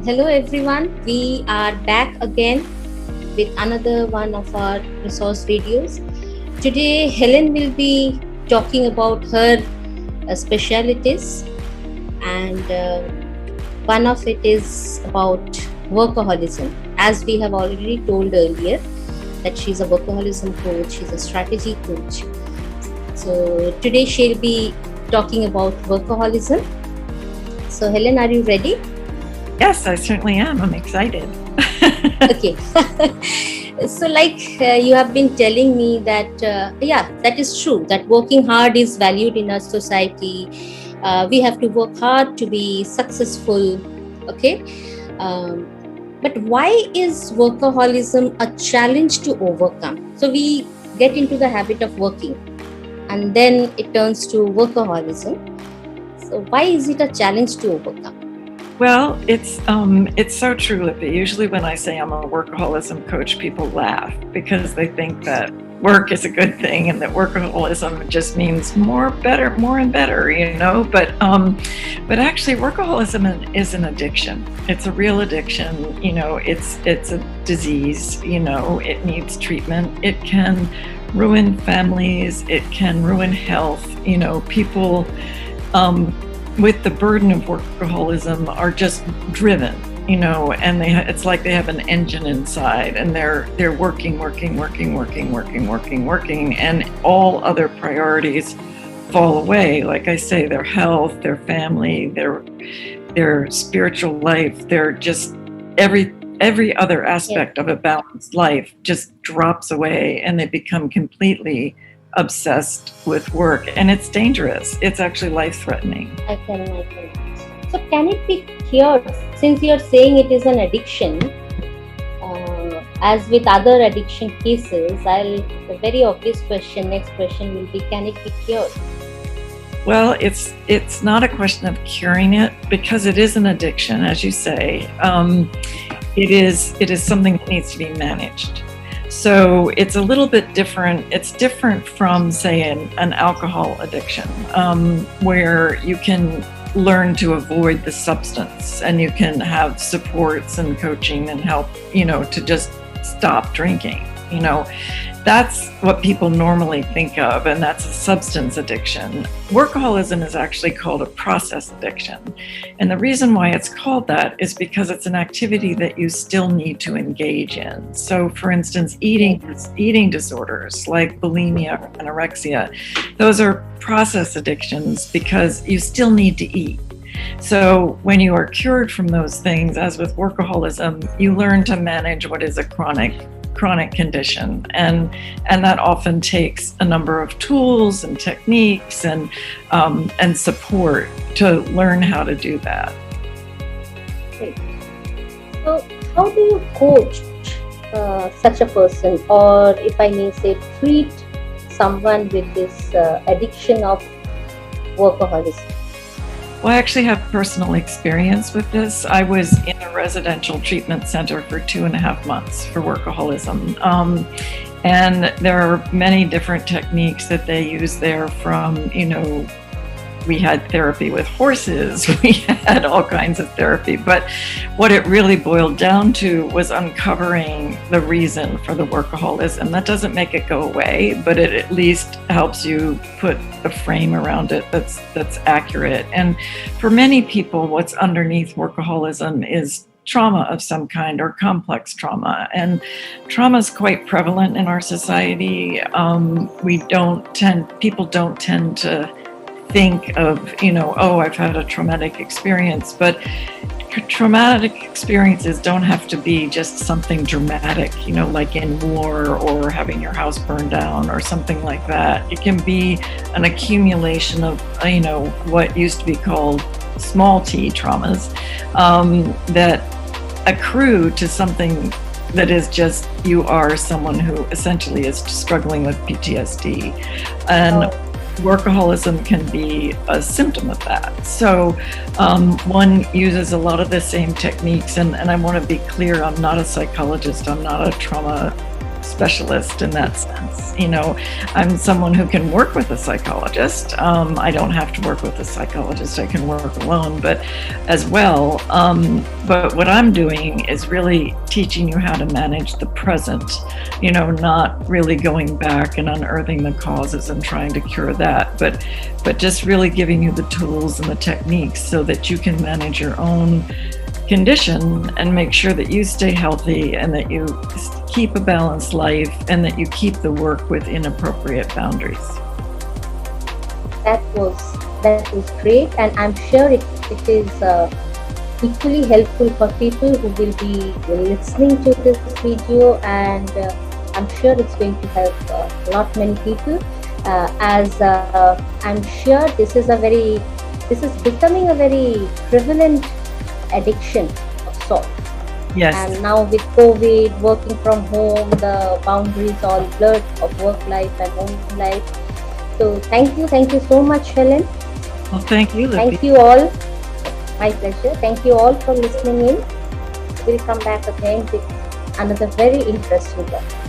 Hello everyone, we are back again with another one of our resource videos. Today Helen will be talking about her specialities, and one of it is about workaholism. As we have already told earlier that she's a workaholism coach, she's a strategy coach. So today she'll be talking about workaholism. So Helen, are you ready? Yes, I certainly am. I'm excited. Okay. So you have been telling me that that is true, that working hard is valued in our society. We have to work hard to be successful. Okay. But why is workaholism a challenge to overcome? So we get into the habit of working and then it turns to workaholism. So why is it a challenge to overcome? Well, it's so true, Lippy. Usually when I say I'm a workaholism coach, people laugh because they think that work is a good thing and that workaholism just means more, better, more and better, But actually, workaholism is an addiction. It's a real addiction. It's a disease. It needs treatment. It can ruin families. It can ruin health. People with the burden of workaholism are just driven, and it's like they have an engine inside and they're working, and all other priorities fall away. Like I say, their health, their family, their spiritual life, they're just every other aspect of a balanced life just drops away, and they become completely obsessed with work, and it's dangerous. It's actually life-threatening. I can. So can it be cured? Since you're saying it is an addiction, as with other addiction cases, the very obvious question, next question will be, can it be cured? Well, it's not a question of curing it, because it is an addiction, as you say. It is something that needs to be managed. So it's a little bit different. It's different from, say, an alcohol addiction, where you can learn to avoid the substance and you can have supports and coaching and help, to just stop drinking. That's what people normally think of, and that's a substance addiction. Workaholism is actually called a process addiction. And the reason why it's called that is because it's an activity that you still need to engage in. So, for instance, eating disorders like bulimia or anorexia, those are process addictions because you still need to eat. So when you are cured from those things, as with workaholism, you learn to manage what is a chronic condition, and that often takes a number of tools and techniques and support to learn how to do that. Great. So how do you coach such a person, or if I may say, treat someone with this addiction of workaholism? Well, I actually have personal experience with this. I was in a residential treatment center for 2.5 months for workaholism. And there are many different techniques that they use there, from, we had therapy with horses, we had all kinds of therapy. But what it really boiled down to was uncovering the reason for the workaholism. That doesn't make it go away, but it at least helps you put a frame around it that's accurate. And for many people, what's underneath workaholism is trauma of some kind, or complex trauma. And trauma is quite prevalent in our society. People don't tend to think of, I've had a traumatic experience, but traumatic experiences don't have to be just something dramatic, like in war or having your house burned down or something like that. It can be an accumulation of, what used to be called small t traumas, that accrue to something that is just, you are someone who essentially is struggling with PTSD. And workaholism can be a symptom of that. So one uses a lot of the same techniques, and I want to be clear, I'm not a psychologist, I'm not a trauma specialist in that sense. I'm someone who can work with a psychologist. I don't have to work with a psychologist. I can work alone, but as well. But what I'm doing is really teaching you how to manage the present, not really going back and unearthing the causes and trying to cure that, but just really giving you the tools and the techniques so that you can manage your own condition and make sure that you stay healthy and that you keep a balanced life and that you keep the work within appropriate boundaries. That was great, and I'm sure it is equally helpful for people who will be listening to this video, and I'm sure it's going to help a lot many people, as I'm sure this is becoming a very prevalent addiction of sorts. Yes. And now with COVID, working from home, the boundaries all blurred of work life and home life. So thank you so much, Helen. Well, thank you, Libby. Thank you all. My pleasure. Thank you all for listening in. We'll come back again with another very interesting topic.